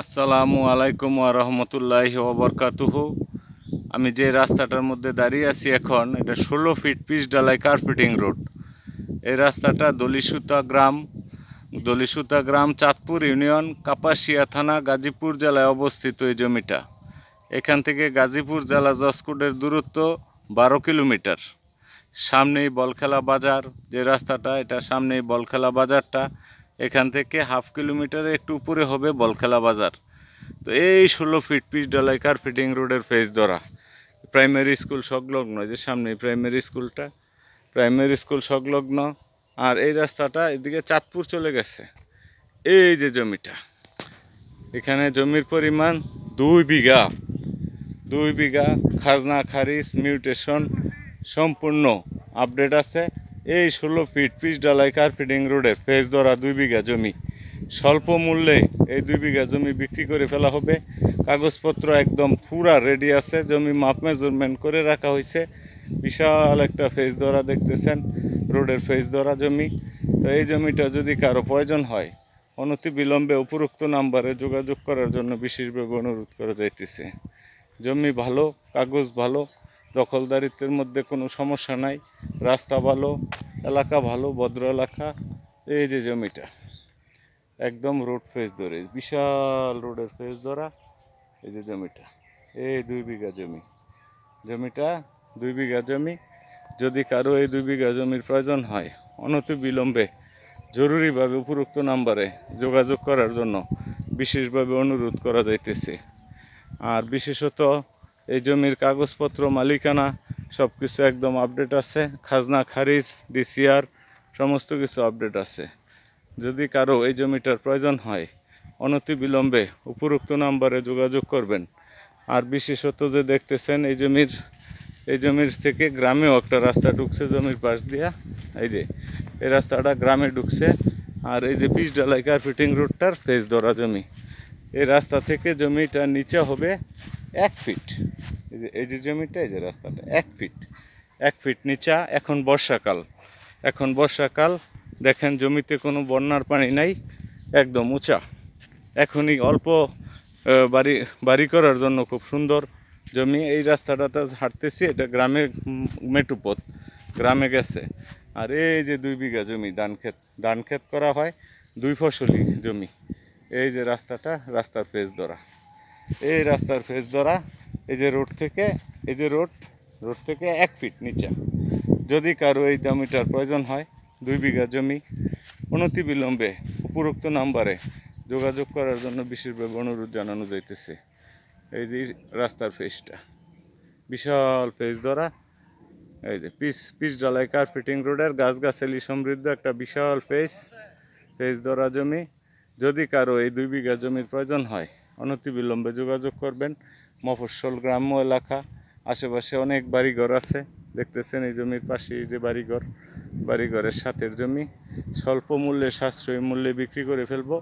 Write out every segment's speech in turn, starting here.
আসসালামু আলাইকুম ওয়া রাহমাতুল্লাহি ওয়া বারাকাতুহু। আমি যে রাস্তাটার মধ্যে দাঁড়িয়ে আছি এখন, এটা 16 ফিট পিচ ঢালাই কার্পেটিং রোড। এই রাস্তাটা দলিসুতা গ্রাম, চাঁদপুর ইউনিয়ন, কাপাসিয়া থানা, গাজীপুর জেলায় অবস্থিত এই জমিটা। এখান থেকে গাজীপুর জেলা জজকোটের দূরত্ব 12 কিলোমিটার। সামনেই বলখেলা বাজার, যে রাস্তাটা এটা সামনেই বলখেলা বাজারটা। এখান থেকে হাফ কিলোমিটারে একটু উপরে হবে বলখেলা বাজার। তো এই 16 ফিট পিচ ঢালাই কার্পেটিং রোডের ফেজ ধরা প্রাইমারি স্কুল সংলগ্ন, যে সামনে প্রাইমারি স্কুল সংলগ্ন। আর এই রাস্তাটা এদিকে চাঁদপুর চলে গেছে। এই যে জমিটা, এখানে জমির পরিমাণ 2 বিঘা খাজনা খারিজ মিউটেশন সম্পূর্ণ আপডেট আছে। এই 16 ফিট পিচ ঢালাই কার্পেটিং রোডের ফেজ ধরা 2 বিঘা জমি স্বল্প মূল্যে এই 2 বিঘা জমি বিক্রি করে ফেলা হবে। কাগজপত্র একদম পুরা রেডি আছে, জমি মাপ মেজারমেন্ট করে রাখা হয়েছে। বিশাল একটা ফেজ ধরা দেখতেছেন, রোডের ফেজ ধরা জমি। তো এই জমিটা যদি কারো প্রয়োজন হয়, অনতি বিলম্বে উপরোক্ত নাম্বারে যোগাযোগ করার জন্য বিশেষভাবে অনুরোধ করা যাইতেছে। জমি ভালো, কাগজ ভালো, দখলদারিত্বের মধ্যে কোনো সমস্যা নাই, রাস্তা ভালো, এলাকা ভালো, ভদ্র এলাকা। এই যে জমিটা একদম রোড ফেজ ধরে, বিশাল রোডের ফেজ ধরা। এই যে জমিটা, এই 2 বিঘা জমিটা 2 বিঘা জমি। যদি কারো এই 2 বিঘা জমির প্রয়োজন হয়, অনতি বিলম্বে জরুরিভাবে উপরোক্ত নাম্বারে যোগাযোগ করার জন্য বিশেষভাবে অনুরোধ করা যাইতেছে। আর বিশেষত এই জমির কাগজপত্র, মালিকানা সব কিছু একদম আপডেট আছে। খাজনা খারিজ, ডিসিআর সমস্ত কিছু আপডেট আছে। যদি কারো এই জমিটার প্রয়োজন হয়, অনতি বিলম্বে উপরোক্ত নাম্বারে যোগাযোগ করবেন। আর বিশেষত যে দেখতেছেন, এই জমির থেকে গ্রামেও একটা রাস্তা ঢুকছে জমির পাশ দিয়া। এই যে এই রাস্তাটা গ্রামে ঢুকছে। আর এই যে পিচ ঢালাই কার্পেটিং রোডটার ফেজ ধরা জমি, এই রাস্তা থেকে জমিটা নিচে হবে 1 ফিট। এই যে জমিটা, এই যে রাস্তাটা 1 ফিট নিচা। এখন বর্ষাকাল, দেখেন জমিতে কোনো বন্যার পানি নাই, একদম উঁচা। এখনই অল্প বাড়ি করার জন্য খুব সুন্দর জমি। এই রাস্তাটাতে হাঁটতেছি, এটা গ্রামে মেটুপথ, গ্রামে গেছে। আর এই যে 2 বিঘা জমি ধান ক্ষেত করা হয়, 2 ফসলি জমি। এই যে রাস্তার ফেজ ধরা, এই রাস্তার ফেজ ধরা। এই যে রোড থেকে 1 ফিট নিচা। যদি কারো এই জমিটার প্রয়োজন হয়, 2 বিঘা জমি, অনতি বিলম্বে উপরোক্ত নাম্বারে যোগাযোগ করার জন্য বিশেষভাবে অনুরোধ জানানো যাইতেছে। এই যে রাস্তার ফেজটা, বিশাল ফেজ ধরা। এই যে পিচ ঢালাই কার্পেটিং রোডের গাছগাছালি সমৃদ্ধ একটা বিশাল ফেজ ধরা জমি। যদি কারো এই 2 বিঘা জমির প্রয়োজন হয়, অনতি বিলম্বে যোগাযোগ করবেন। মফস্বল গ্রাম্য এলাকা, আশেপাশে অনেক বাড়িঘর আছে, দেখতেছেন এই জমির পাশে এই যে বাড়িঘরের সাথের জমি। স্বল্প মূল্যে, সাশ্রয়ী মূল্যে বিক্রি করে ফেলবো।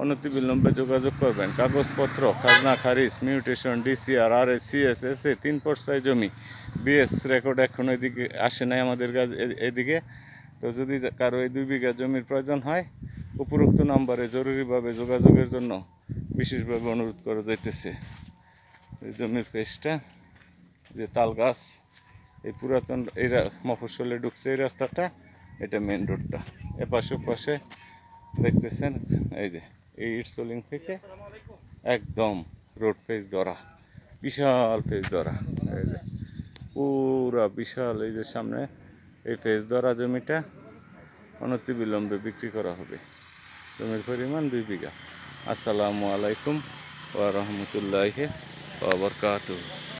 অনতি বিলম্বে যোগাযোগ করবেন। কাগজপত্র, খাজনা খারিজ, mutation, DCR, RS, CS, SA 3 পর্যায়ে জমি। বিএস রেকর্ড এখন এদিকে আসে নাই আমাদের এদিকে। তো যদি কারো এই 2 বিঘা জমির প্রয়োজন হয়, উপরোক্ত নাম্বারে জরুরিভাবে যোগাযোগের জন্য বিশেষভাবে অনুরোধ করা যাইতেছে। এই জমির ফেজটা, যে তাল গাছ, এই পুরাতন এই মফস্বলে ঢুকছে এই রাস্তাটা, এটা মেন রোডটা। এপাশে ওপাশে দেখতেছেন এই যে এই ইটসোলিং থেকে একদম রোড ফেজ ধরা, বিশাল ফেজ ধরা। এই যে পুরা বিশাল, এই যে সামনে এই ফেজ ধরা জমিটা অনতি বিলম্বে বিক্রি করা হবে। জমির পরিমাণ 2 বিঘা। আসসালামু আলাইকুম ওয়া রাহমাতুল্লাহি ওয়া বারাকাতুহু।